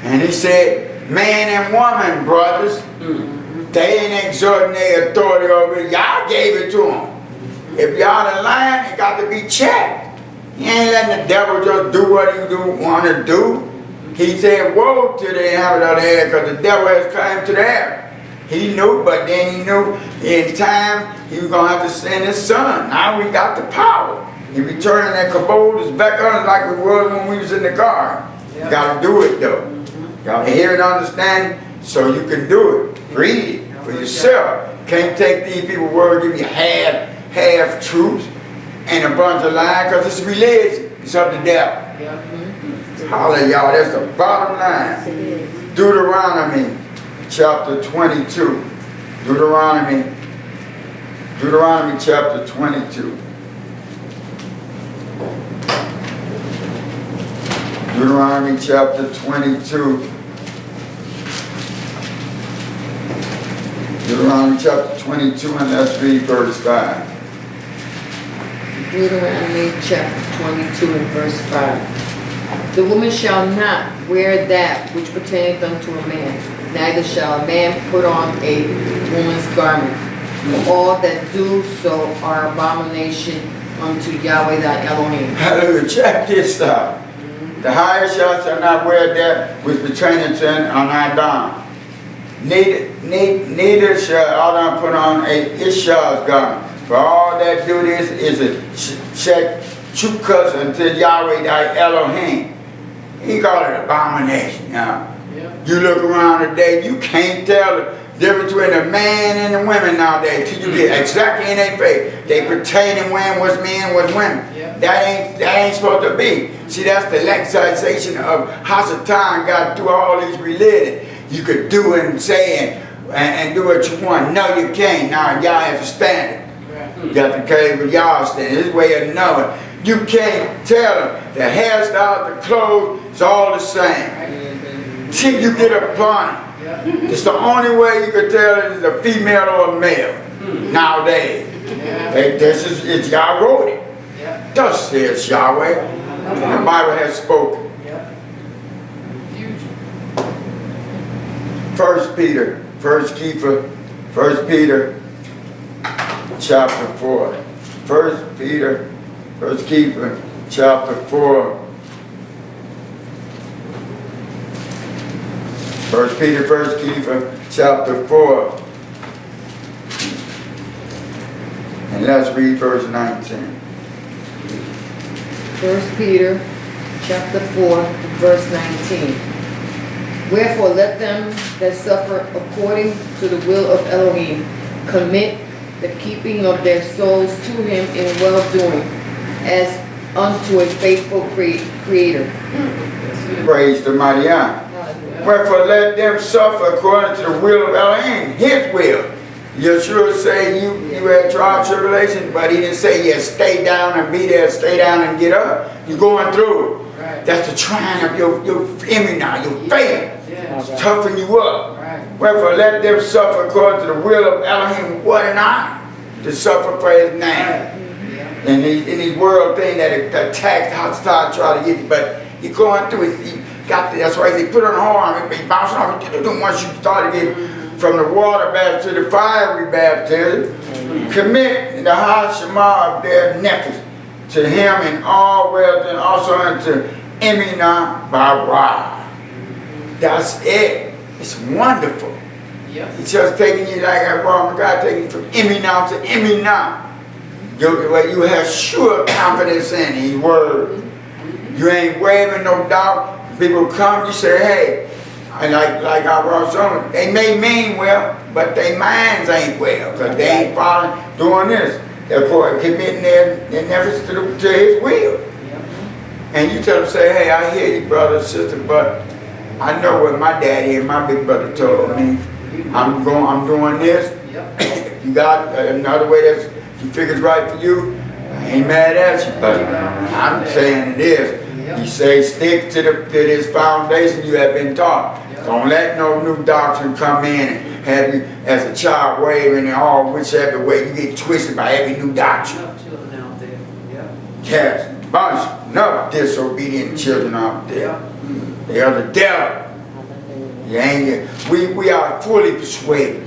And he said, man and woman, brothers, they ain't exerting their authority over it. Y'all gave it to them. If y'all the line, it got to be checked. You ain't letting the devil just do what he want to do. He said, woe to the inhabitant of the air, because the devil has climbed to the air. He knew, but then he knew in time he was going to have to send his son. Now we got the power. He returning that kabod is back on like we were when we was in the garden. You got to do it though. You got to hear it, understand it, so you can do it. Read it for yourself. Can't take these people's word, give you half truths and a bunch of lies, because it's religion. It's of the devil. Hallelujah, y'all. That's the bottom line. Deuteronomy chapter 22. Deuteronomy chapter 22. Deuteronomy chapter 22. Deuteronomy chapter 22, and let's read verse 5. Deuteronomy chapter 22 and verse 5. The woman shall not wear that which pertaineth unto a man, neither shall a man put on a woman's garment. For all that do so are abomination unto Yahweh thy Elohim. Hallelujah. Check this out. The higher shall not wear that which pertaineth to an Adam. Neither shall Adam put on a Iyshshah's garment. For all that do this is a check chukas unto Yahweh thy Elohim. He called it abomination. Now, you look around today, you can't tell the difference between a man and the women nowadays till you get exactly in their face. They pertain and when what's men, what's women. That ain't supposed to be. See, that's the legislation of Hasatan got through all these religions. You could do and say and do what you want. No, you can't. Now, y'all have to stand it. You got to carry with y'all stand. This way or another. You can't tell them the hairstyle, the clothes, it's all the same. Till you get upon it. It's the only way you can tell it is a female or a male nowadays. It's y'all wrote it. Thus says Yahweh. The Bible has spoken. 1 Peter chapter 4. 1 Peter chapter 4. 1 Peter chapter 4. And let's read verse 19. 1 Peter chapter 4, verse 19. Wherefore let them that suffer according to the will of Elohim commit the keeping of their souls to him in well-doing, as unto a faithful Creator. Praise the mighty Yah. Wherefore let them suffer according to the will of Elohim, his will. Yahshua say you had trial tribulation, but he didn't say stay down and be there, stay down and get up. You're going through. Right. That's the trying of your image now, your faith. It's toughen you up. Right. Wherefore let them suffer according to the will of Elohim. What an honor to suffer for his name. Right. And in these world thing that attacks, hostile, try to get you, but you're going through it. That's why they put on the horn, he bouncing off. Once you start to get from the water baptism to the fiery baptism, commit the Yahshua of their nefesh to him in all wealth, and also unto Emina Bara. That's it. It's wonderful. Yep. It's just taking you like that wrong. God taking you from Emina to Emina. You have sure confidence in his word. You ain't waving no doubt. People come, you say, hey, and like I wrote on, they may mean well, but their minds ain't well, because they ain't following, doing this. Therefore, committing their efforts to his will. And you tell them, say, hey, I hear you, brother and sister, but I know what my daddy and my big brother told me. I'm doing this. You got another way that you figure is right for you. I ain't mad at you, but I'm saying it is. You say stick to this foundation you have been taught. Don't let no new doctrine come in and have you as a child waving and all whichever way you get twisted by every new doctrine. Yes, bunch enough disobedient children out there. They are the devil. We are fully persuaded.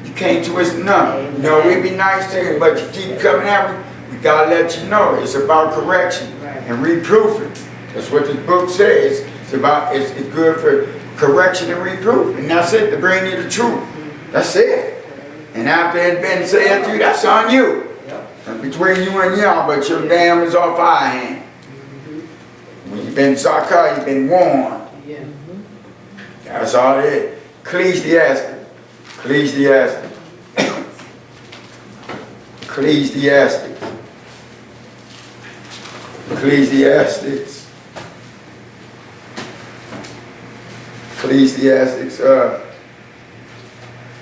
You can't twist none. You know, we be nice to you, but you keep coming out. We gotta let you know it's about correction and reproofing. That's what this book says. It's good for correction and reproof. And that's it, to bring you the truth. That's it. And after it's been said to you, that's on you. That's between you and y'all, but your dam is off our hand. When you've been sarcastic, you've been warned. That's all it is. Ecclesiastes. Ecclesiastes. Ecclesiastes. Ecclesiastes. Ecclesiastes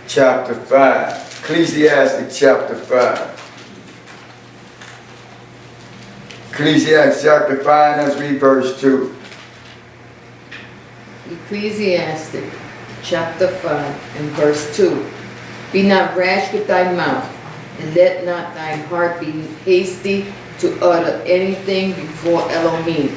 chapter 5. Ecclesiastes chapter 5. Ecclesiastes chapter 5, let's read verse 2. Ecclesiastes chapter 5 and verse 2. Be not rash with thy mouth, and let not thine heart be hasty to utter anything before Elohim.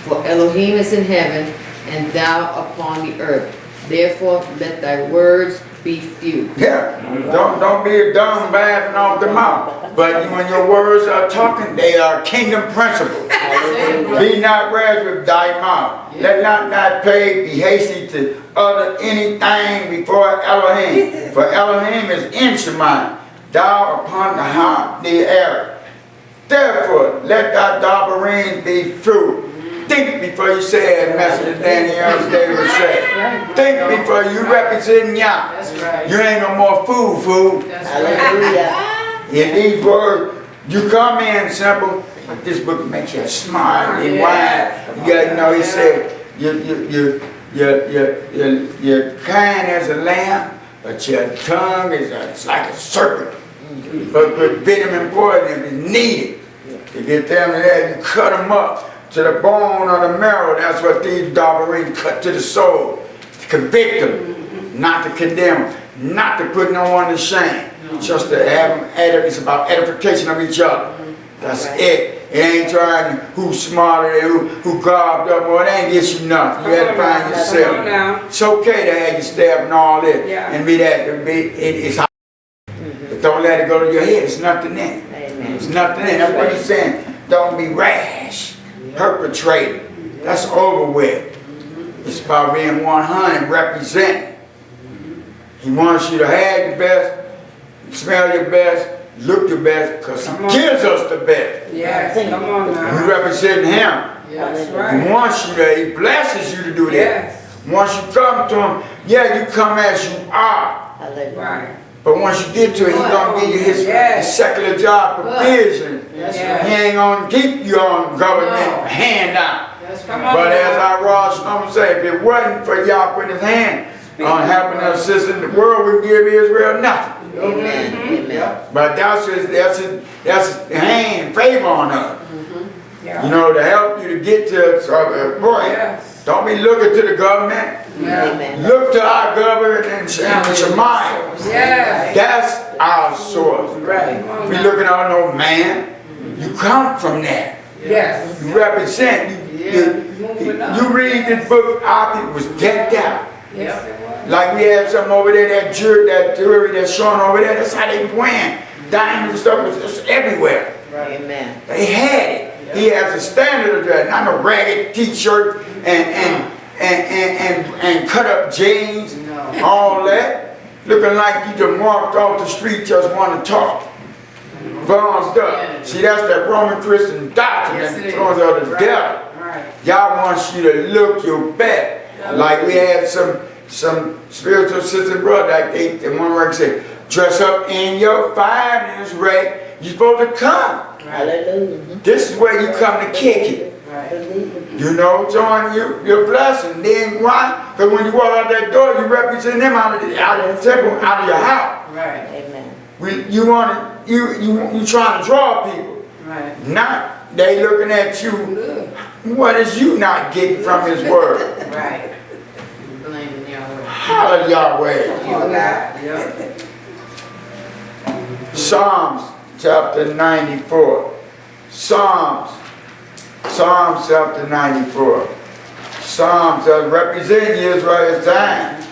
For Elohim is in heaven, and thou upon the earth. Therefore let thy words be few. Yeah, don't be a dumb laughing off the mouth. But when your words are talking, they are kingdom principles. Be not rash with thy mouth. Let not thy pay be hasty to utter anything before Elohim. For Elohim is in Shemai, thou upon the air. Therefore let thy dabarines be few. Think before you say it, Master Daniel David said. Think before you represent Yah. Right. You ain't no more food. Hallelujah. In these words, you come in simple, but this book makes you smart and wise. You gotta know, he said, you're kind as a lamb, but your tongue is like a serpent. But venom and poison is needed. To get them to that, you cut them up to the bone or the marrow. That's what these dabarines cut to the soul. To convict them, not to condemn them, not to put no one to shame. Just to have them, it's about edification of each other. That's it. It ain't trying who's smarter than who carved up, or it ain't get you nothing. You have to find yourself. It's okay to have you stab and all this, and be that. It's hot. But don't let it go to your head. It's nothing in. It's nothing in. That's what he's saying. Don't be rash. Perpetrator. That's over with. It's about being 100, representing. He wants you to have your best, smell your best, look your best, because he gives us the best. Yes, come on now. We represent him. That's right. He wants you to, he blesses you to do that. Once you come to him, yeah, you come as you are. Hallelujah. Right. But once you get to it, he's going to give you his secular job provision. That's He right. ain't going to keep you on government handout. That's right. But as I Ross Stone say, if it wasn't for y'all putting his hand on helping us assist in the world, would give Israel nothing. Amen. Amen. But that's his hand, favor on us. Yeah. You know, to help you to get to boy. Yes. Don't be looking to the government. Amen. Look to our government and Shemaiah. Yes. That's our source. Right. We looking on no man. You come from that. Yes. You represent. You read this book, our people was decked out. Yes, it was. Like we had something over there, that jewelry that's showing over there, that's how they went. Diamonds and stuff was just everywhere. Amen. They had it. He has a standard of that, not a ragged t-shirt and cut up jeans, all that. Looking like you just walked off the street, just want to talk. Bronzed up. See, that's that Roman Christian doctrine that throws out the devil. Y'all wants you to look your best. Like we had some spiritual sister brother, like they one word said, dress up in your finest, right? You're supposed to come. Hallelujah. This is where you come to kick it. You know, join your blessing. Then why? Because when you walk out that door, you represent them out of the temple, out of your house. Right. Amen. You trying to draw people. Right. Not they looking at you. What is you not getting from his word? Right. Blaming Yahweh. Holla Yahweh. Yeah. Psalms chapter 94. Psalms chapter 94. Psalms that represent Israel's time.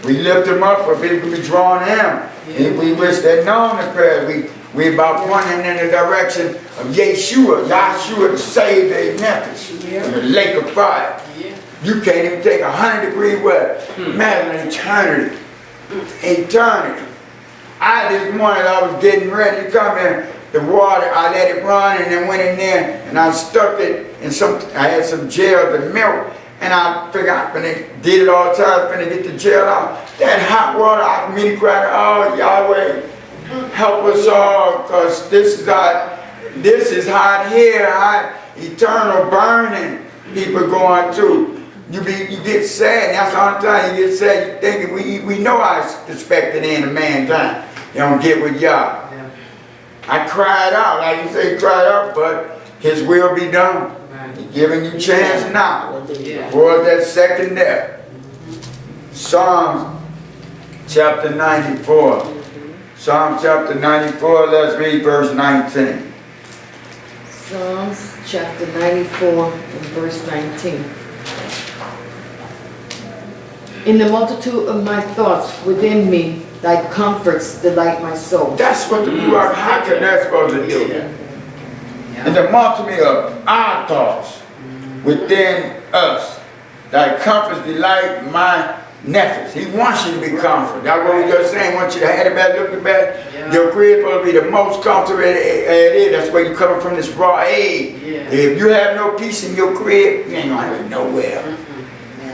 We lift them up for people to be drawn to him. And we wish they'd known the prayer. We about pointing in the direction of Yahshua to save their Memphis in the lake of fire. You can't even take 100-degree weather. Imagine eternity. Eternity. This morning I was getting ready to come in. The water, I let it run and then went in there and I stuck it in I had some gel to melt. And I figured I'm gonna did it all the time, gonna get the gel out. That hot water, I immediately cried, oh Yahweh, help us all, because this is hot here, hot, eternal burning people going through. You get sad, and that's the only time you get sad, you thinking we know I expected in a man time. You don't get with y'all. I cried out, like you say, cried out, but his will be done. He's giving you chance now for that second death. Psalms chapter 94. Psalm chapter 94, let's read verse 19. Psalms chapter 94 and verse 19. In the multitude of my thoughts within me, thy comforts delight my soul. That's what the Ruach HaKodesh supposed to do. In the multitude of our thoughts within us, thy comforts delight my nephews. He wants you to be comforted. That's what we just saying. Wants you to have it back, look it back. Your crib is supposed to be the most comfortable it is. That's where you're coming from, this raw egg. If you have no peace in your crib, you ain't gonna have it nowhere.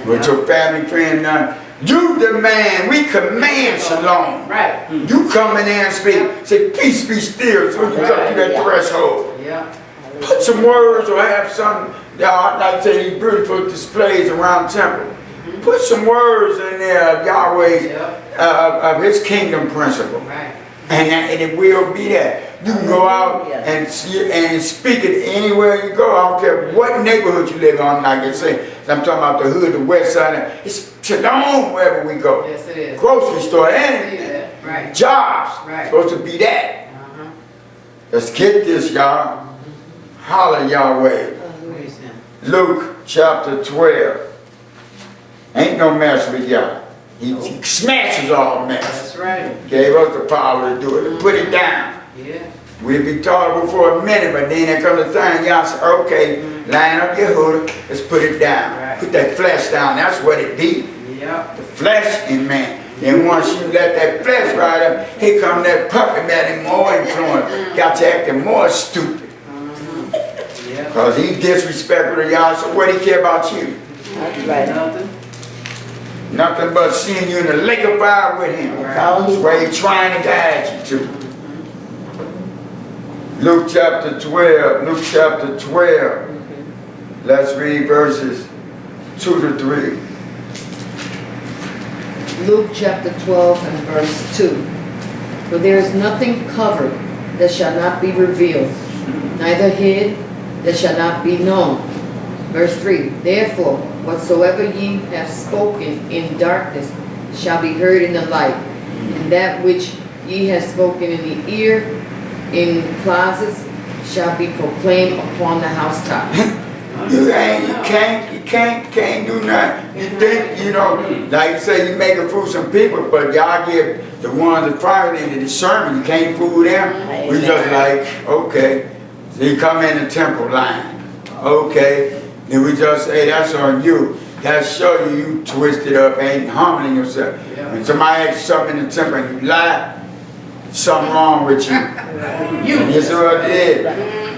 With your family, friend, none. You demand, we command shalom. Right. You come in there and speak. Say, peace be still, so you come through that threshold. Put some words or have some, y'all like to say these beautiful displays around the temple. Put some words in there of Yahweh's, of his kingdom principle. And it will be that. You can go out and speak it anywhere you go. I don't care what neighborhood you live on, like I say. I'm talking about the hood, the west side. It's shalom wherever we go. Yes, it is. Grocery store, anything. Jobs. Supposed to be that. Let's get this, y'all. Holla Yahweh. Luke chapter 12. Ain't no mess with y'all. He smashes all mess. That's right. Gave us the power to do it, to put it down. We'll be taught for a minute, but then there comes a time y'all say, okay, line up your hood, let's put it down. Put that flesh down, that's what it be. The flesh in man. And once you let that flesh ride up, here comes that puppet man, more influence. Got you acting more stupid. Because he disrespectful to y'all, so what do he care about you? That's right. Nothing but seeing you in the lake of fire with him. That's where he's trying to guide you to. Luke chapter 12. Luke chapter 12. Let's read verses 2 to 3. Luke chapter 12 and verse 2. For there is nothing covered that shall not be revealed, neither hid that shall not be known. Verse 3. Therefore, whatsoever ye have spoken in darkness shall be heard in the light, and that which ye have spoken in the ear in closets shall be proclaimed upon the housetop. You can't do nothing. You think, you know, like you say, you make a fool some people, but y'all give the ones that fire into the sermon, you can't fool them. We just like, okay, so you come in the temple line, okay, then we just say that's on you. That show you twisted up, ain't humbling yourself. When somebody asks you something in the temple and you lie, something wrong with you. And this is what it is.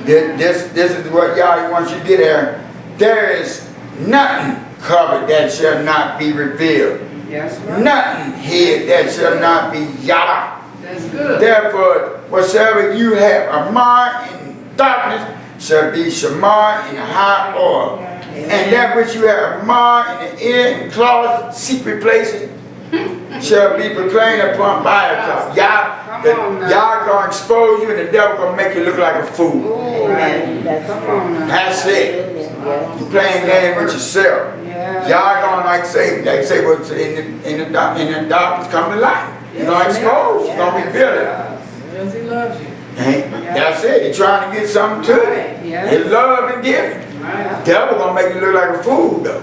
This is what y'all wants you to get there. There is nothing covered that shall not be revealed. Yes, right. Nothing hid that shall not be yada. That's good. Therefore, whatsoever you have a mar in darkness shall be shamar in high oil. And that which you have a mar in the ear, in closet, secret places, shall be proclaimed upon by the top. Y'all gonna expose you and the devil gonna make you look like a fool. That's it. You playing game with yourself. Y'all gonna like say what's in the darkness come to light. You're gonna expose, you're gonna reveal it. Because he loves you. That's it. He's trying to get something to it. His love and giving. Devil gonna make you look like a fool though.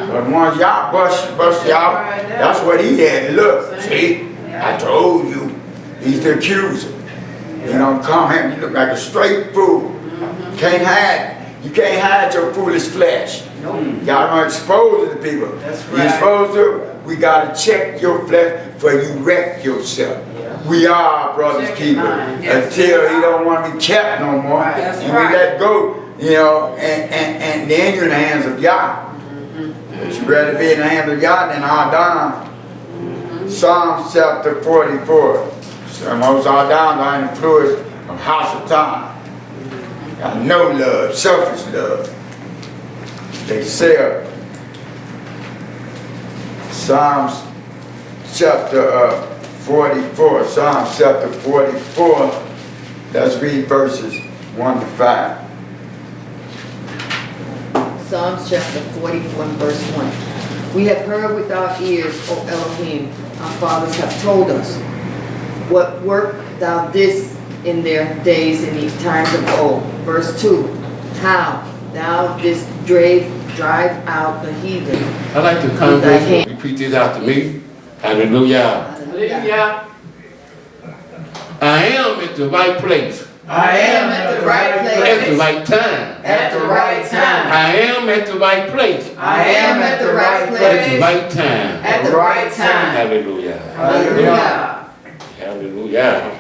But once y'all bust y'all, that's what he had. Look, see, I told you, he's the accuser. You don't come here, you look like a straight fool. Can't hide, you can't hide your foolish flesh. Y'all gonna expose it to people. You're supposed to, we gotta check your flesh for you wreck yourself. We are our brother's keeper until he don't want to be kept no more. And we let go, you know, and then you're in the hands of Yah. But you'd rather be in the hands of Yah than Adam. Psalms chapter 44. So most Adam are in the influence of Hasatan. Got no love, selfish love. They say Psalms chapter 44. Psalms chapter 44. Let's read verses 1 to 5. Psalms chapter 44 and verse 1. We have heard with our ears, O Elohim, our fathers have told us, what work thou didst in their days in the times of old. Verse 2. How thou didst drive out the heathen. I like to congregation repeat this out to me. Hallelujah. Hallelujah. I am at the right place. I am at the right place. At the right time. At the right time. I am at the right place. I am at the right place. At the right time. At the right time. Hallelujah. Hallelujah. Hallelujah.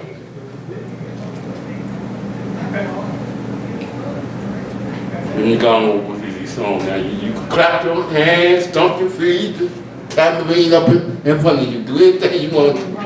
You go on with these songs now. You can clap your hands, stomp your feet, tap the ring up in front of you. Do anything you want to.